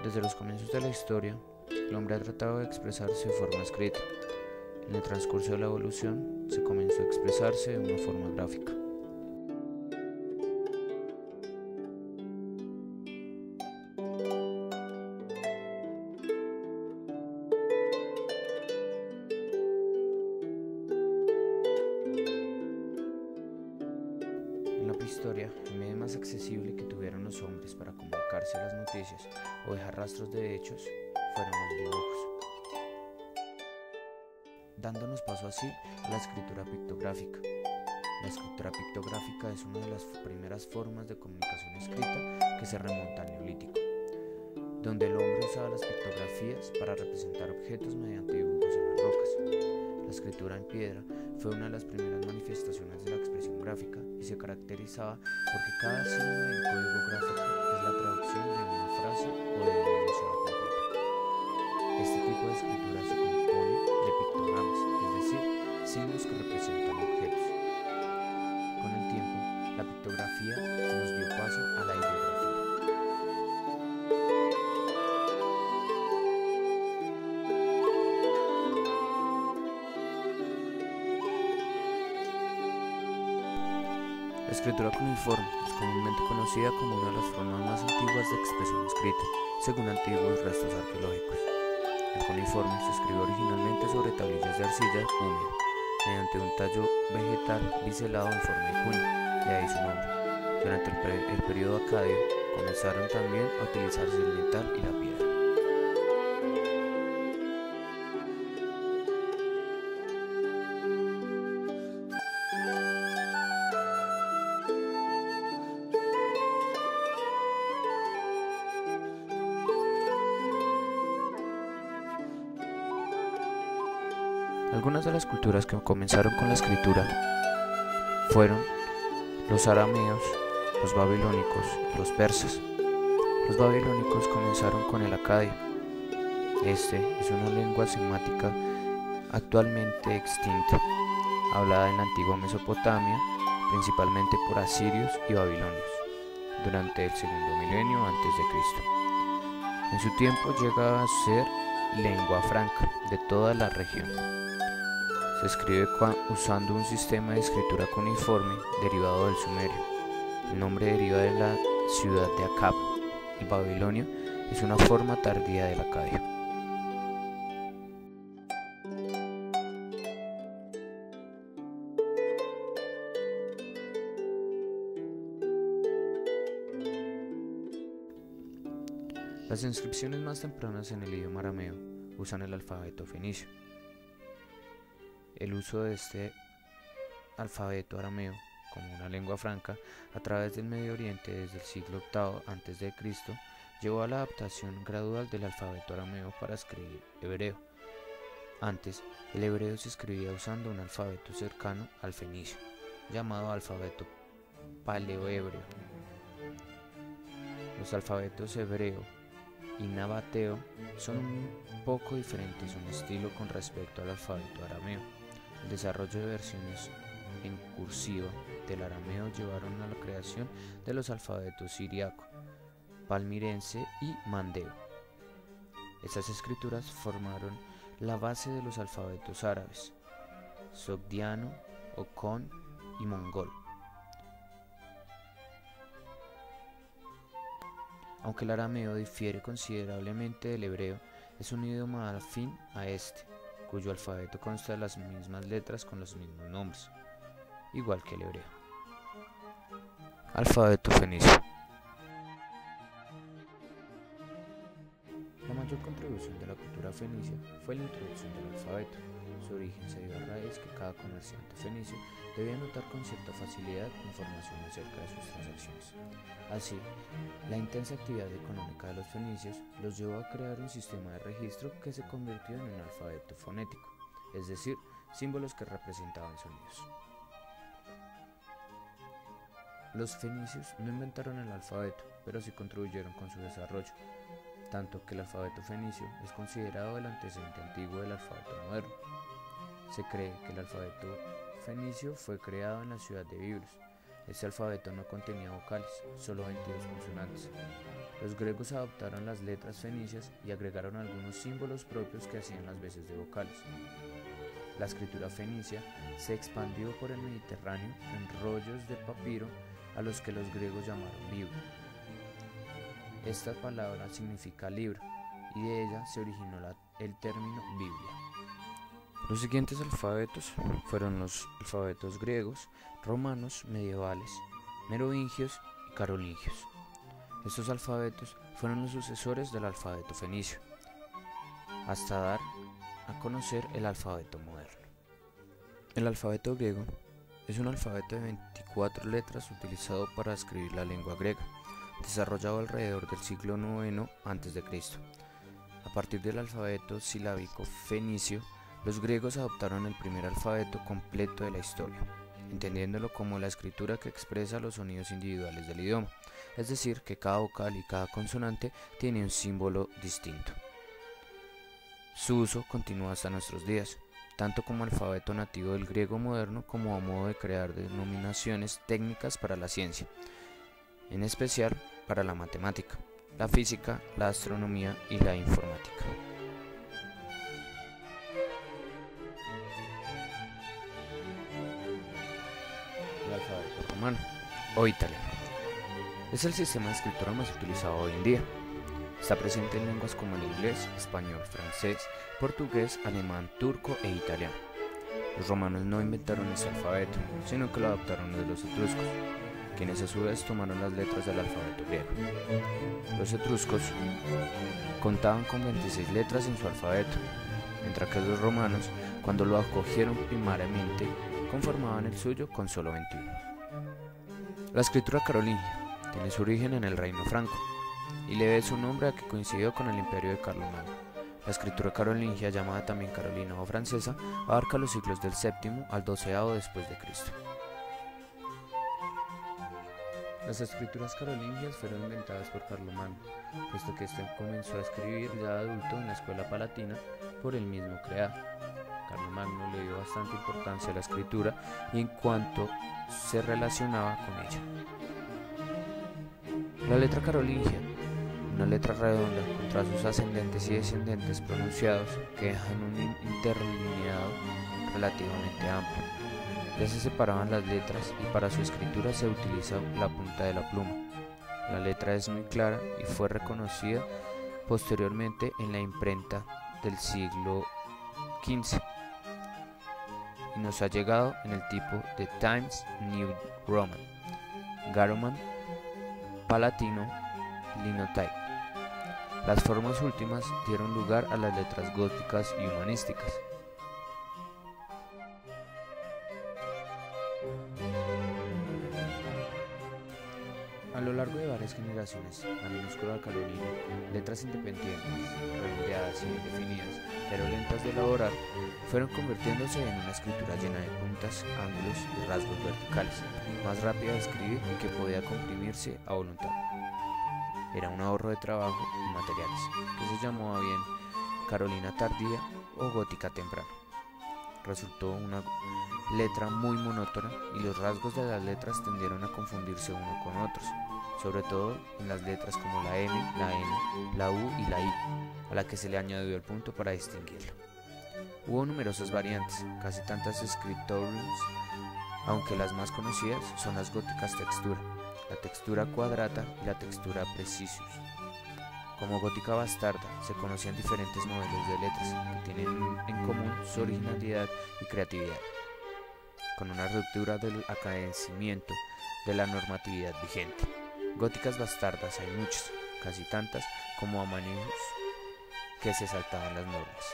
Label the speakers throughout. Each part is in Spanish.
Speaker 1: Desde los comienzos de la historia, el hombre ha tratado de expresarse de forma escrita. En el transcurso de la evolución, se comenzó a expresarse de una forma gráfica. En la prehistoria, el medio más accesible que tuvieron los hombres para comunicarse las noticias o dejar rastros de hechos fueron los dibujos, dándonos paso así a la escritura pictográfica. La escritura pictográfica es una de las primeras formas de comunicación escrita que se remonta al Neolítico, donde el hombre usaba las pictografías para representar objetos mediante dibujos en las rocas. La escritura en piedra fue una de las primeras manifestaciones de la expresión gráfica y se caracterizaba porque cada signo del código gráfico es la traducción de una frase o de un enunciado completo. Este tipo de escritura se compone de pictogramas, es decir, signos que representan objetos. Con el tiempo, la pictografía nos dio paso a la ideografía. La escritura cuneiforme es comúnmente conocida como una de las formas más antiguas de expresión escrita, según antiguos restos arqueológicos. El cuneiforme se escribió originalmente sobre tablillas de arcilla húmeda, mediante un tallo vegetal biselado en forma de cuña, de ahí su nombre. Durante el período acadio, comenzaron también a utilizarse el metal y la piedra. Algunas de las culturas que comenzaron con la escritura fueron los arameos, los babilónicos y los persas. Los babilónicos comenzaron con el acadio. Este es una lengua semática actualmente extinta, hablada en la antigua Mesopotamia, principalmente por asirios y babilonios, durante el segundo milenio antes de Cristo. En su tiempo llega a ser lengua franca de toda la región. Se escribe usando un sistema de escritura cuneiforme derivado del sumerio. El nombre deriva de la ciudad de Akkad. El babilonio es una forma tardía del acadio. Las inscripciones más tempranas en el idioma arameo usan el alfabeto fenicio. El uso de este alfabeto arameo como una lengua franca a través del Medio Oriente desde el siglo VIII a.C. llevó a la adaptación gradual del alfabeto arameo para escribir hebreo. Antes, el hebreo se escribía usando un alfabeto cercano al fenicio, llamado alfabeto paleohebreo. Los alfabetos hebreo y nabateo son un poco diferentes en estilo con respecto al alfabeto arameo. El desarrollo de versiones en cursiva del arameo llevaron a la creación de los alfabetos siriaco, palmirense y mandeo. Estas escrituras formaron la base de los alfabetos árabes, sogdiano, ocón y mongol. Aunque el arameo difiere considerablemente del hebreo, es un idioma afín a este, cuyo alfabeto consta de las mismas letras con los mismos nombres, igual que el hebreo. Alfabeto fenicio. La mayor contribución de la cultura fenicia fue la introducción del alfabeto. Su origen se dio a raíz que cada comerciante fenicio debía anotar con cierta facilidad información acerca de sus transacciones. Así, la intensa actividad económica de los fenicios los llevó a crear un sistema de registro que se convirtió en un alfabeto fonético, es decir, símbolos que representaban sonidos. Los fenicios no inventaron el alfabeto, pero sí contribuyeron con su desarrollo, tanto que el alfabeto fenicio es considerado el antecedente antiguo del alfabeto moderno. Se cree que el alfabeto fenicio fue creado en la ciudad de Biblos. Este alfabeto no contenía vocales, solo 22 consonantes. Los griegos adoptaron las letras fenicias y agregaron algunos símbolos propios que hacían las veces de vocales. La escritura fenicia se expandió por el Mediterráneo en rollos de papiro a los que los griegos llamaron libro. Esta palabra significa libro y de ella se originó el término Biblia. Los siguientes alfabetos fueron los alfabetos griegos, romanos, medievales, merovingios y carolingios. Estos alfabetos fueron los sucesores del alfabeto fenicio, hasta dar a conocer el alfabeto moderno. El alfabeto griego es un alfabeto de 24 letras utilizado para escribir la lengua griega, desarrollado alrededor del siglo IX a.C. A partir del alfabeto silábico fenicio, los griegos adoptaron el primer alfabeto completo de la historia, entendiéndolo como la escritura que expresa los sonidos individuales del idioma, es decir, que cada vocal y cada consonante tiene un símbolo distinto. Su uso continúa hasta nuestros días, tanto como alfabeto nativo del griego moderno como a modo de crear denominaciones técnicas para la ciencia, en especial para la matemática, la física, la astronomía y la informática. El alfabeto romano o italiano es el sistema de escritura más utilizado hoy en día. Está presente en lenguas como el inglés, español, francés, portugués, alemán, turco e italiano. Los romanos no inventaron este alfabeto, sino que lo adoptaron de los etruscos, quienes a su vez tomaron las letras del alfabeto griego. Los etruscos contaban con 26 letras en su alfabeto, mientras que los romanos, cuando lo acogieron primariamente, conformaban el suyo con solo 21. La escritura carolingia tiene su origen en el reino franco y le debe su nombre a que coincidió con el imperio de Carlomagno. La escritura carolingia, llamada también carolina o francesa, abarca los siglos del VII al XII después de Cristo. Las escrituras carolingias fueron inventadas por Carlomagno, puesto que éste comenzó a escribir ya adulto en la escuela palatina por él mismo creada. Carlomagno le dio bastante importancia a la escritura y en cuanto se relacionaba con ella. La letra carolingia, una letra redonda con trazos ascendentes y descendentes pronunciados que dejan un interlineado relativamente amplio. Ya se separaban las letras y para su escritura se utiliza la punta de la pluma. La letra es muy clara y fue reconocida posteriormente en la imprenta del siglo XV y nos ha llegado en el tipo de Times New Roman, Garoman, Palatino, Linotype. Las formas últimas dieron lugar a las letras góticas y humanísticas. A lo largo de varias generaciones, la minúscula carolina, letras independientes, redondeadas y bien definidas, pero lentas de elaborar, fueron convirtiéndose en una escritura llena de puntas, ángulos y rasgos verticales, más rápida de escribir y que podía comprimirse a voluntad. Era un ahorro de trabajo y materiales, que se llamaba bien carolina tardía o gótica temprana. Resultó una letra muy monótona y los rasgos de las letras tendieron a confundirse uno con otros, sobre todo en las letras como la M, la N, la U y la I, a la que se le añadió el punto para distinguirlo. Hubo numerosas variantes, casi tantas scriptoriums, aunque las más conocidas son las góticas textura, la textura quadrata y la textura precisus. Como gótica bastarda, se conocían diferentes modelos de letras que tienen en común su originalidad y creatividad, con una ruptura del academicimiento de la normatividad vigente. Góticas bastardas hay muchas, casi tantas como amaníos que se saltaban las normas.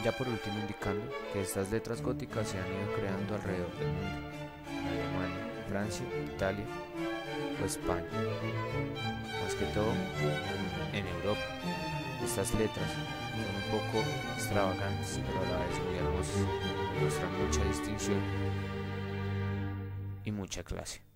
Speaker 1: Ya por último indicando que estas letras góticas se han ido creando alrededor del mundo, en Alemania, Francia, Italia o España, más que todo en Europa. Estas letras son un poco extravagantes, pero a la vez muy hermosas, muestran mucha distinción y mucha clase.